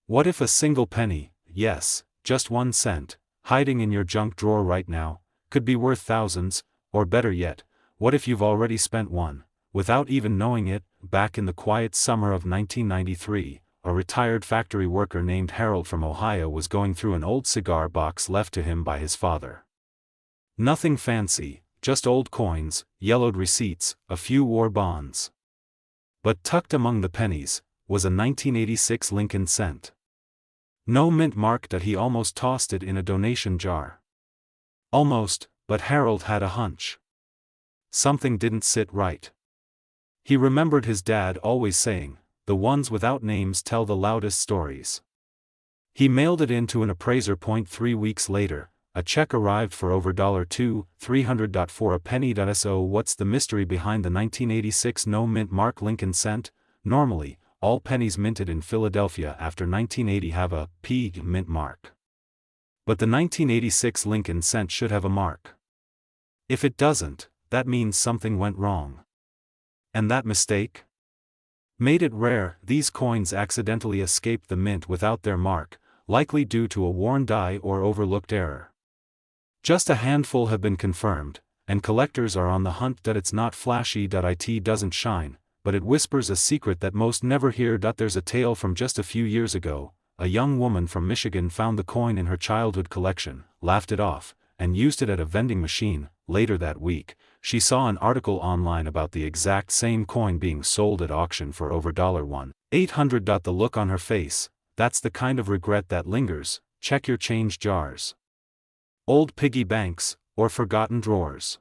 What if a single penny, yes, just 1 cent, hiding in your junk drawer right now, could be worth thousands? Or better yet, what if you've already spent one, without even knowing it? Back in the quiet summer of 1993, a retired factory worker named Harold from Ohio was going through an old cigar box left to him by his father. Nothing fancy, just old coins, yellowed receipts, a few war bonds. But tucked among the pennies was a 1986 Lincoln cent. No mint mark that he almost tossed it in a donation jar. Almost, but Harold had a hunch. Something didn't sit right. He remembered his dad always saying, "The ones without names tell the loudest stories." He mailed it in to an appraiser. 3 weeks later, a check arrived for over $2,300 for a penny. So what's the mystery behind the 1986 no mint mark Lincoln cent? Normally, all pennies minted in Philadelphia after 1980 have a P mint mark. But the 1986 Lincoln cent should have a mark. If it doesn't, that means something went wrong. And that mistake made it rare. These coins accidentally escaped the mint without their mark, likely due to a worn die or overlooked error. Just a handful have been confirmed, and collectors are on the hunt. It's not flashy. It doesn't shine, but it whispers a secret that most never hear. There's a tale from just a few years ago. A young woman from Michigan found the coin in her childhood collection, laughed it off, and used it at a vending machine. Later that week, she saw an article online about the exact same coin being sold at auction for over $1,800. The look on her face, that's the kind of regret that lingers. Check your change jars, old piggy banks, or forgotten drawers.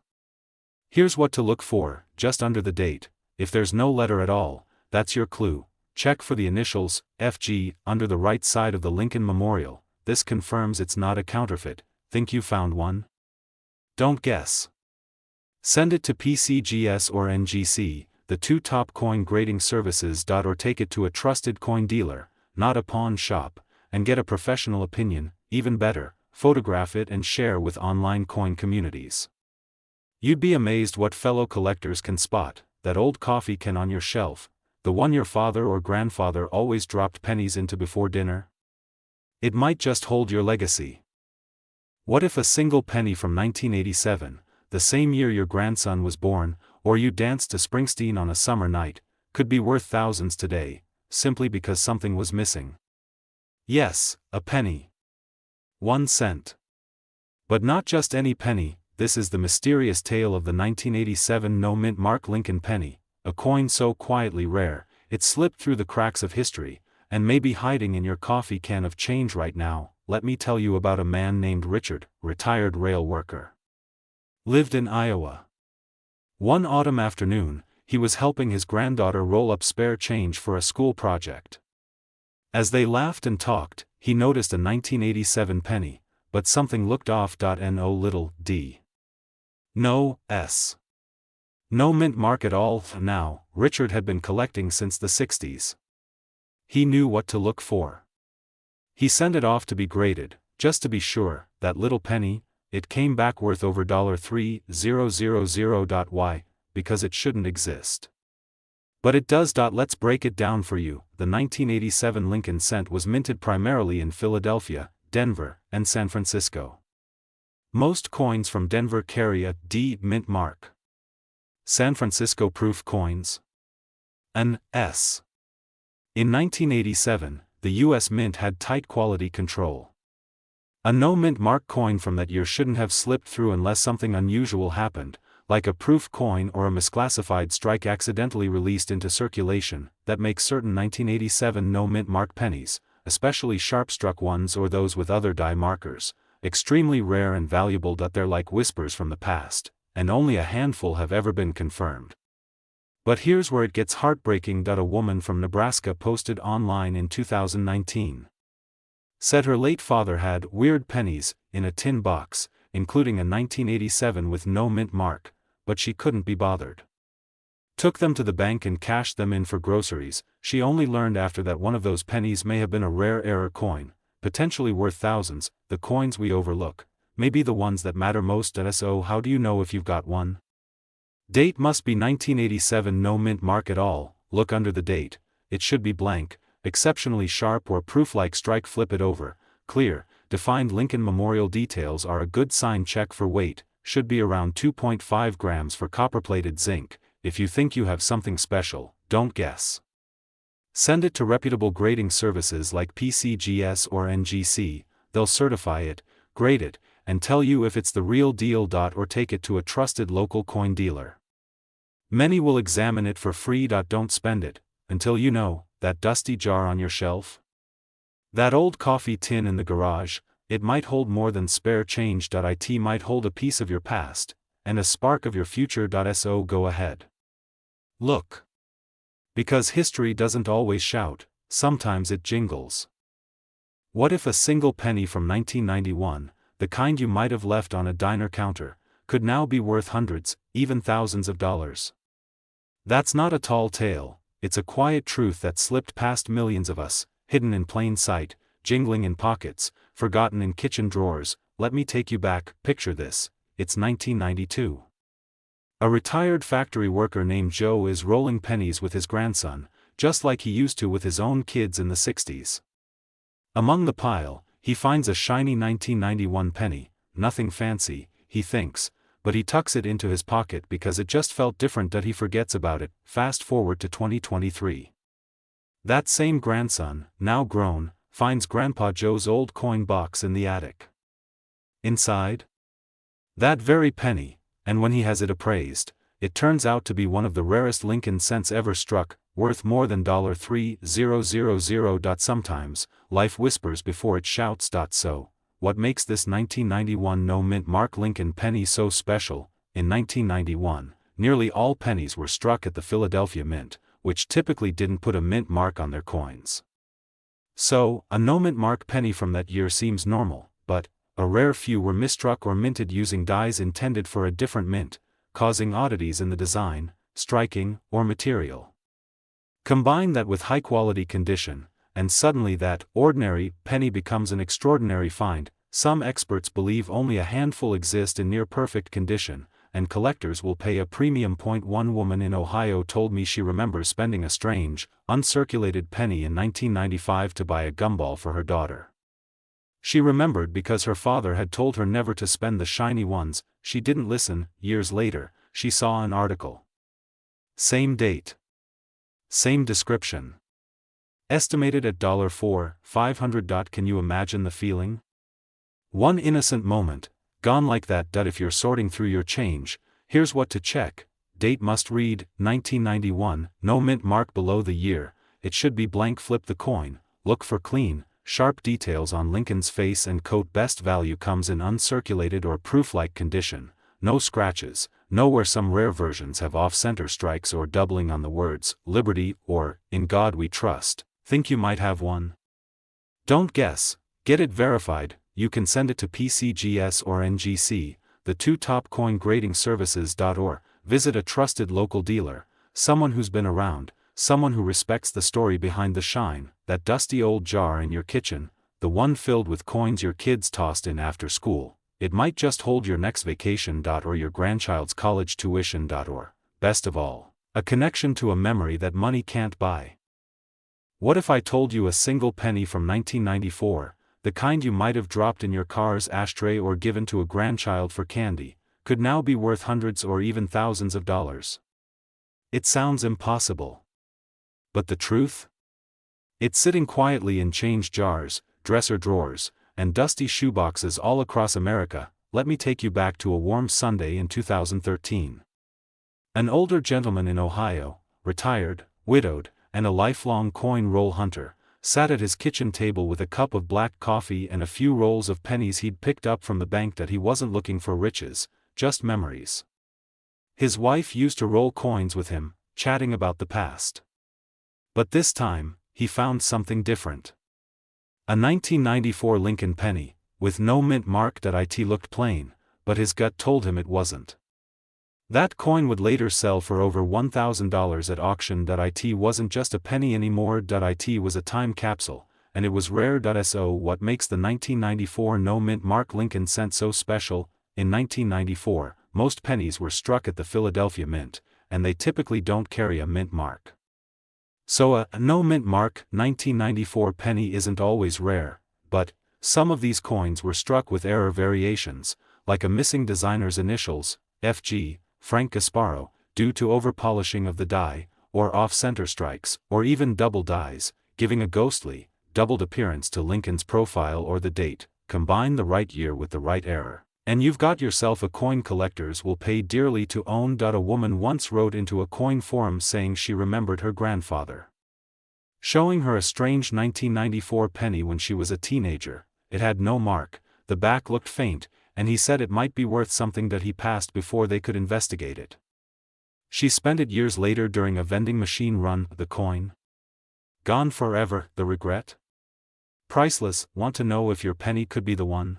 Here's what to look for: just under the date, if there's no letter at all, that's your clue. Check for the initials, FG, under the right side of the Lincoln Memorial. This confirms it's not a counterfeit. Think you found one? Don't guess. Send it to PCGS or NGC, the two top coin grading services. Or take it to a trusted coin dealer, not a pawn shop, and get a professional opinion. Even better, photograph it and share with online coin communities. You'd be amazed what fellow collectors can spot. That old coffee can on your shelf, the one your father or grandfather always dropped pennies into before dinner? It might just hold your legacy. What if a single penny from 1987, the same year your grandson was born, or you danced to Springsteen on a summer night, could be worth thousands today, simply because something was missing? Yes, a penny. 1 cent. But not just any penny. This is the mysterious tale of the 1987 no mint mark Lincoln penny, a coin so quietly rare, it slipped through the cracks of history, and may be hiding in your coffee can of change right now. Let me tell you about a man named Richard, retired rail worker. Lived in Iowa. One autumn afternoon, he was helping his granddaughter roll up spare change for a school project. As they laughed and talked, he noticed a 1987 penny, but something looked off. No little d. No s. No mint mark at all. Now, Richard had been collecting since the 60s. He knew what to look for. He sent it off to be graded, just to be sure. That little penny, it came back worth over $3,000. Why? Because it shouldn't exist. But it does. Let's break it down for you. The 1987 Lincoln cent was minted primarily in Philadelphia, Denver, and San Francisco. Most coins from Denver carry a D mint mark. San Francisco proof coins, an S. In 1987, the U.S. Mint had tight quality control. A no mint mark coin from that year shouldn't have slipped through unless something unusual happened, like a proof coin or a misclassified strike accidentally released into circulation. That makes certain 1987 no mint mark pennies, especially sharp-struck ones or those with other die markers, extremely rare and valuable. They're like whispers from the past, and only a handful have ever been confirmed. But here's where it gets heartbreaking. A woman from Nebraska posted online in 2019. Said her late father had weird pennies in a tin box, including a 1987 with no mint mark, but she couldn't be bothered. Took them to the bank and cashed them in for groceries. She only learned after that one of those pennies may have been a rare error coin, potentially worth thousands. The coins we overlook may be the ones that matter most. So how do you know if you've got one? Date must be 1987. No mint mark at all. Look under the date, it should be blank. exceptionally sharp or proof-like strike. Flip it over. Clear, defined Lincoln Memorial details are a good sign. Check for weight, should be around 2.5 grams for copper-plated zinc. If you think you have something special, don't guess. Send it to reputable grading services like PCGS or NGC, they'll certify it, grade it, and tell you if it's the real deal. Or take it to a trusted local coin dealer. Many will examine it for free. Don't spend it, until you know, that dusty jar on your shelf? That old coffee tin in the garage, it might hold more than spare change. It might hold a piece of your past, and a spark of your future. So go ahead. Look. Because history doesn't always shout, sometimes it jingles. What if a single penny from 1991, the kind you might have left on a diner counter, could now be worth hundreds, even thousands of dollars? That's not a tall tale, it's a quiet truth that slipped past millions of us, hidden in plain sight, jingling in pockets, forgotten in kitchen drawers. Let me take you back. Picture this, it's 1992. A retired factory worker named Joe is rolling pennies with his grandson, just like he used to with his own kids in the 60s. Among the pile, he finds a shiny 1991 penny, nothing fancy, he thinks, but he tucks it into his pocket because it just felt different. He forgets about it. Fast forward to 2023. That same grandson, now grown, finds Grandpa Joe's old coin box in the attic. Inside? That very penny. And when he has it appraised, it turns out to be one of the rarest Lincoln cents ever struck, worth more than $3,000. Sometimes, life whispers before it shouts. So, what makes this 1991 no-mint mark Lincoln penny so special? In 1991, nearly all pennies were struck at the Philadelphia Mint, which typically didn't put a mint mark on their coins. So, a no-mint mark penny from that year seems normal, but a rare few were misstruck or minted using dies intended for a different mint, causing oddities in the design, striking, or material. Combine that with high-quality condition, and suddenly that ordinary penny becomes an extraordinary find. Some experts believe only a handful exist in near-perfect condition, and collectors will pay a premium. One woman in Ohio told me she remembers spending a strange, uncirculated penny in 1995 to buy a gumball for her daughter. She remembered because her father had told her never to spend the shiny ones. She didn't listen. Years later, she saw an article. Same date. Same description. Estimated at $4,500. Can you imagine the feeling? One innocent moment, gone like that. If you're sorting through your change, here's what to check. Date must read, 1991, no mint mark below the year, it should be blank. Flip the coin, look for clean, sharp details on Lincoln's face and coat. Best value comes in uncirculated or proof-like condition, no scratches, no where some rare versions have off-center strikes or doubling on the words, Liberty or, In God We Trust. Think you might have one? Don't guess, get it verified. You can send it to PCGS or NGC, the two top coin grading services. Or visit a trusted local dealer, someone who's been around, someone who respects the story behind the shine. That dusty old jar in your kitchen, the one filled with coins your kids tossed in after school, it might just hold your next vacation. Or your grandchild's college tuition. Or, best of all, a connection to a memory that money can't buy. What if I told you a single penny from 1994, the kind you might have dropped in your car's ashtray or given to a grandchild for candy, could now be worth hundreds or even thousands of dollars? It sounds impossible. But the truth? It's sitting quietly in change jars, dresser drawers, and dusty shoeboxes all across America. Let me take you back to a warm Sunday in 2013. An older gentleman in Ohio, retired, widowed, and a lifelong coin roll hunter, sat at his kitchen table with a cup of black coffee and a few rolls of pennies he'd picked up from the bank. He wasn't looking for riches, just memories. His wife used to roll coins with him, chatting about the past. But this time, he found something different. A 1994 Lincoln penny, with no mint mark. It looked plain, but his gut told him it wasn't. That coin would later sell for over $1,000 at auction. It wasn't just a penny anymore. It was a time capsule, and it was rare. So what makes the 1994 no mint mark Lincoln cent so special? In 1994, most pennies were struck at the Philadelphia Mint, and they typically don't carry a mint mark. So a no mint mark 1994 penny isn't always rare, but some of these coins were struck with error variations, like a missing designer's initials, FG, Frank Gasparo, due to over-polishing of the die, or off-center strikes, or even double dies, giving a ghostly, doubled appearance to Lincoln's profile or the date. Combine the right year with the right error, and you've got yourself a coin collectors will pay dearly to own. A woman once wrote into a coin forum saying she remembered her grandfather showing her a strange 1994 penny when she was a teenager. It had no mark, the back looked faint, and he said it might be worth something that he passed before they could investigate it. She spent it years later during a vending machine run. The coin gone forever, the regret? Priceless. Want to know if your penny could be the one?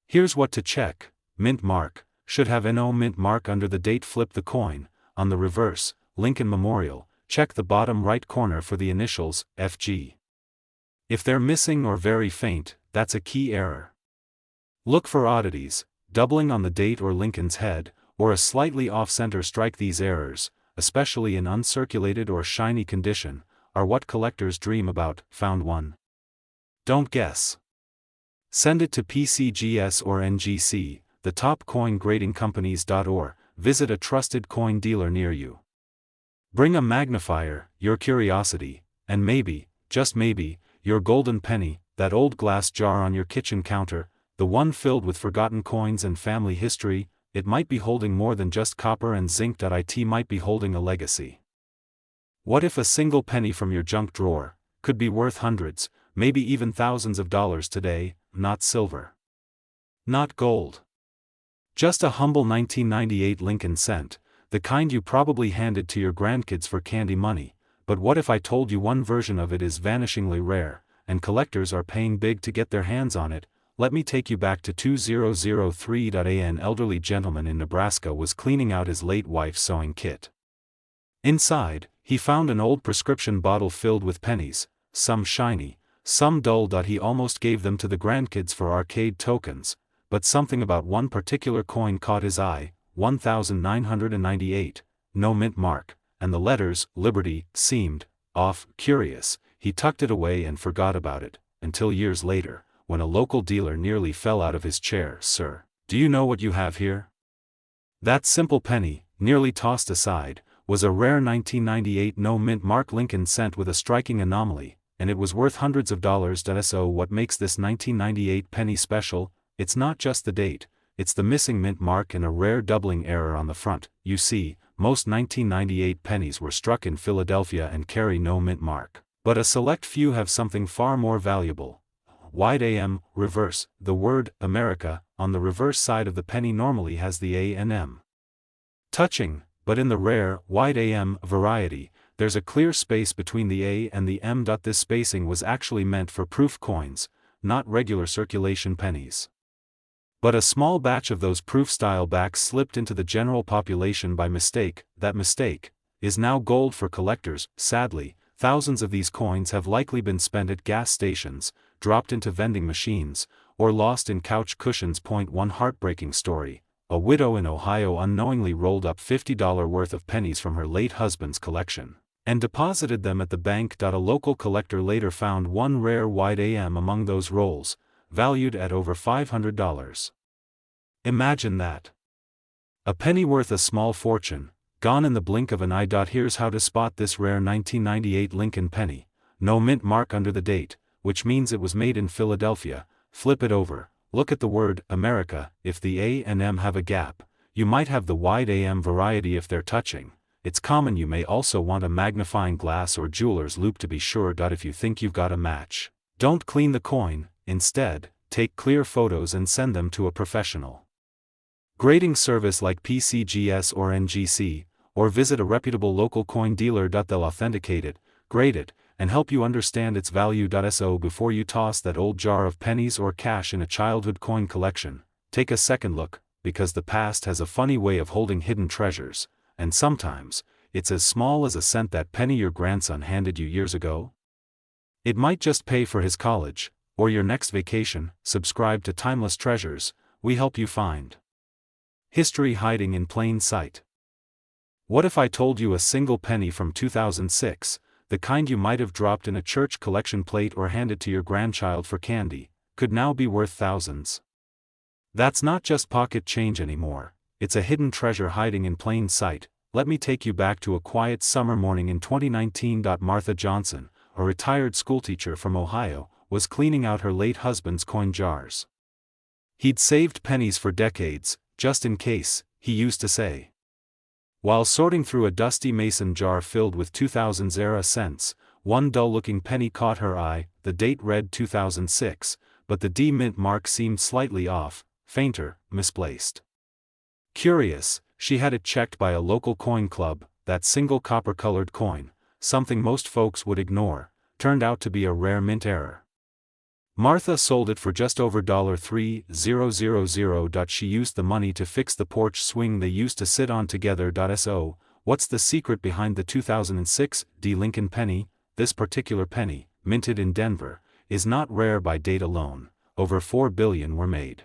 Here's what to check. Mint mark, should have no mint mark under the date. Flip the coin, on the reverse, Lincoln Memorial, check the bottom right corner for the initials, FG. If they're missing or very faint, that's a key error. Look for oddities, doubling on the date or Lincoln's head, or a slightly off-center strike. These errors, especially in uncirculated or shiny condition, are what collectors dream about. Found one? Don't guess. Send it to PCGS or NGC, the top coin grading companies. Or visit a trusted coin dealer near you. Bring a magnifier, your curiosity, and maybe, just maybe, your golden penny, that old glass jar on your kitchen counter, the one filled with forgotten coins and family history. It might be holding more than just copper and zinc. It might be holding a legacy. What if a single penny from your junk drawer could be worth hundreds, maybe even thousands of dollars today? Not silver, not gold, just a humble 1998 Lincoln cent, the kind you probably handed to your grandkids for candy money. But what if I told you one version of it is vanishingly rare, and collectors are paying big to get their hands on it? Let me take you back to 2003. An elderly gentleman in Nebraska was cleaning out his late wife's sewing kit. Inside, he found an old prescription bottle filled with pennies, some shiny, some dull. He almost gave them to the grandkids for arcade tokens, but something about one particular coin caught his eye, 1998, no mint mark, and the letters, Liberty, seemed off. Curious, he tucked it away and forgot about it, until years later, when a local dealer nearly fell out of his chair. Sir, do you know what you have here? That simple penny, nearly tossed aside, was a rare 1998 no mint mark Lincoln cent with a striking anomaly, and it was worth hundreds of dollars. So what makes this 1998 penny special? It's not just the date, it's the missing mint mark and a rare doubling error on the front. You see, most 1998 pennies were struck in Philadelphia and carry no mint mark, but a select few have something far more valuable. Wide AM, reverse, the word, America, on the reverse side of the penny normally has the A and M touching, but in the rare, wide AM variety, there's a clear space between the A and the M. This spacing was actually meant for proof coins, not regular circulation pennies. But a small batch of those proof-style backs slipped into the general population by mistake. That mistake is now gold for collectors. Sadly, thousands of these coins have likely been spent at gas stations, dropped into vending machines, or lost in couch cushions. One heartbreaking story: a widow in Ohio unknowingly rolled up $50 worth of pennies from her late husband's collection and deposited them at the bank. A local collector later found one rare wide AM among those rolls, valued at over $500. Imagine that. A penny worth a small fortune, gone in the blink of an eye. Here's how to spot this rare 1998 Lincoln penny. No mint mark under the date, which means it was made in Philadelphia. Flip it over, look at the word, America. If the A and M have a gap, you might have the wide AM variety. If they're touching, it's common. You may also want a magnifying glass or jeweler's loupe to be sure. If you think you've got a match, don't clean the coin. Instead, take clear photos and send them to a professional grading service like PCGS or NGC, or visit a reputable local coin dealer. They'll authenticate it, grade it, and help you understand its value. So before you toss that old jar of pennies or cash in a childhood coin collection, take a second look, because the past has a funny way of holding hidden treasures, and sometimes, it's as small as a cent. That penny your grandson handed you years ago? It might just pay for his college, or your next vacation. Subscribe to Timeless Treasures, we help you find history hiding in plain sight. What if I told you a single penny from 2006, the kind you might have dropped in a church collection plate or handed to your grandchild for candy, could now be worth thousands. That's not just pocket change anymore, it's a hidden treasure hiding in plain sight. Let me take you back to a quiet summer morning in 2019. Martha Johnson, a retired schoolteacher from Ohio, was cleaning out her late husband's coin jars. He'd saved pennies for decades, just in case, he used to say. While sorting through a dusty mason jar filled with 2000s-era cents, one dull-looking penny caught her eye. The date read 2006, but the D mint mark seemed slightly off, fainter, misplaced. Curious, she had it checked by a local coin club. That single copper-colored coin, something most folks would ignore, turned out to be a rare mint error. Martha sold it for just over $3,000. She used the money to fix the porch swing they used to sit on together. So, what's the secret behind the 2006 D Lincoln penny? This particular penny, minted in Denver, is not rare by date alone. Over 4 billion were made.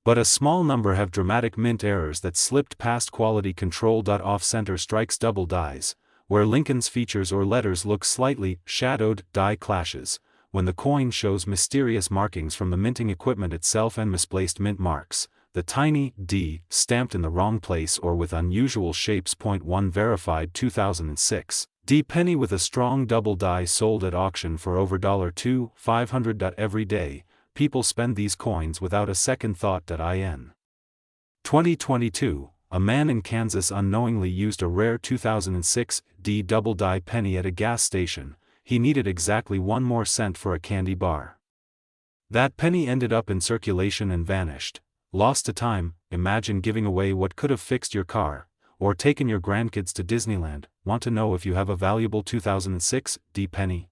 But a small number have dramatic mint errors that slipped past quality control. Off-center strikes, double dies, where Lincoln's features or letters look slightly shadowed, die clashes, when the coin shows mysterious markings from the minting equipment itself, and misplaced mint marks, the tiny D stamped in the wrong place or with unusual shapes. Point 1 verified 2006 D penny with a strong double die sold at auction for over $2,500. Every day, people spend these coins without a second thought. In 2022, a man in Kansas unknowingly used a rare 2006 D double die penny at a gas station. He needed exactly 1 more cent for a candy bar. That penny ended up in circulation and vanished. Lost to time. Imagine giving away what could have fixed your car, or taken your grandkids to Disneyland. Want to know if you have a valuable 2006 D penny?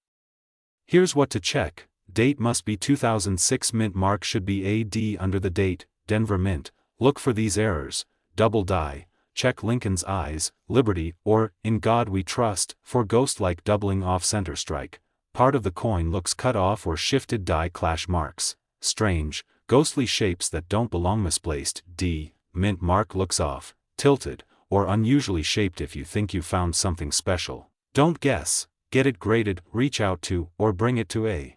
Here's what to check. Date must be 2006. Mint mark should be AD under the date. Denver Mint. Look for these errors. Double die. Check Lincoln's eyes, Liberty, or In God We Trust, for ghost-like doubling. Off-center strike. Part of the coin looks cut off or shifted. Die clash marks. Strange, ghostly shapes that don't belong. Misplaced. D. Mint mark looks off, tilted, or unusually shaped. If you think you found something special, don't guess. Get it graded, reach out to, or bring it to a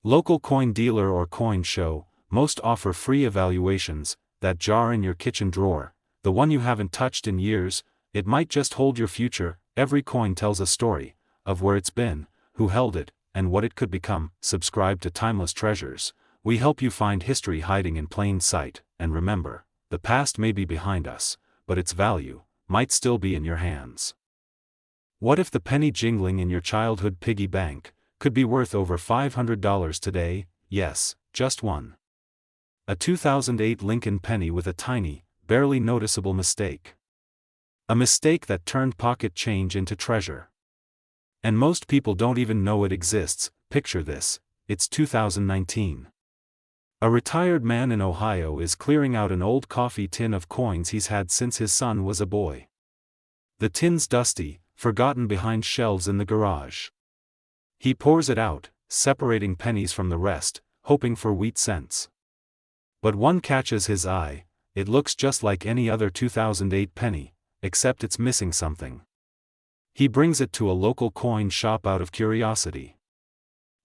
local coin dealer or coin show. Most offer free evaluations. That jar in your kitchen drawer, the one you haven't touched in years, it might just hold your future. Every coin tells a story, of where it's been, who held it, and what it could become. Subscribe to Timeless Treasures. We help you find history hiding in plain sight. And remember, the past may be behind us, but its value might still be in your hands. What if the penny jingling in your childhood piggy bank could be worth over $500 today? Yes, just one. A 2008 Lincoln penny with a tiny, barely noticeable mistake. A mistake that turned pocket change into treasure. And most people don't even know it exists. Picture this, it's 2019. A retired man in Ohio is clearing out an old coffee tin of coins he's had since his son was a boy. The tin's dusty, forgotten behind shelves in the garage. He pours it out, separating pennies from the rest, hoping for wheat cents. But one catches his eye. It looks just like any other 2008 penny, except it's missing something. He brings it to a local coin shop out of curiosity.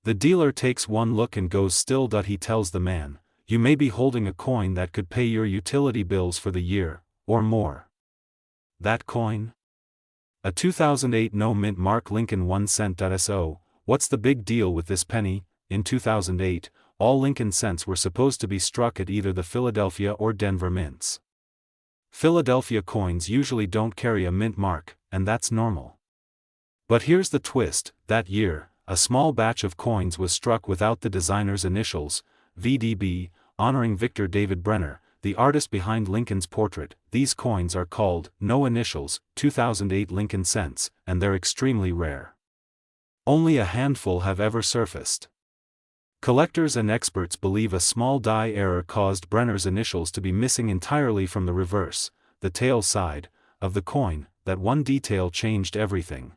The dealer takes one look and goes still. He tells the man, "You may be holding a coin that could pay your utility bills for the year, or more." That coin? A 2008 no mint mark Lincoln 1 cent. So, what's the big deal with this penny? In 2008, all Lincoln cents were supposed to be struck at either the Philadelphia or Denver mints. Philadelphia coins usually don't carry a mint mark, and that's normal. But here's the twist. That year, a small batch of coins was struck without the designer's initials, VDB, honoring Victor David Brenner, the artist behind Lincoln's portrait. These coins are called no initials 2008 Lincoln cents, and they're extremely rare. Only a handful have ever surfaced. Collectors and experts believe a small die error caused Brenner's initials to be missing entirely from the reverse, the tail side, of the coin. That one detail changed everything.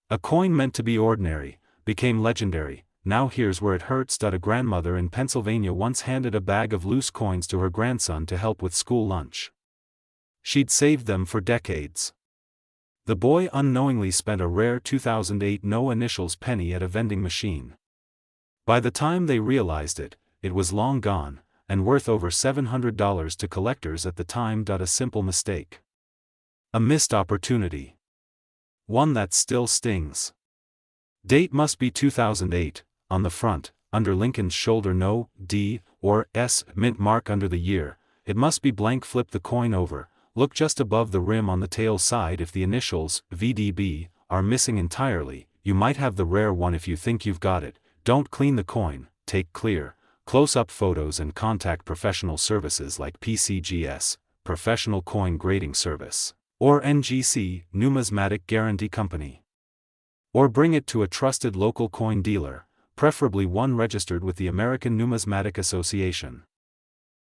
A coin meant to be ordinary became legendary. Now here's where it hurts. A grandmother in Pennsylvania once handed a bag of loose coins to her grandson to help with school lunch. She'd saved them for decades. The boy unknowingly spent a rare 2008 no initials penny at a vending machine. By the time they realized it, it was long gone, and worth over $700 to collectors at the time. A simple mistake. A missed opportunity. One that still stings. Date must be 2008, on the front, under Lincoln's shoulder no D or S mint mark under the year. It must be blank. Flip the coin over, look just above the rim on the tail side. If the initials, VDB, are missing entirely, you might have the rare one. If you think you've got it, don't clean the coin, take clear, close-up photos and contact professional services like PCGS, Professional Coin Grading Service, or NGC, Numismatic Guarantee Company. Or bring it to a trusted local coin dealer, preferably one registered with the American Numismatic Association.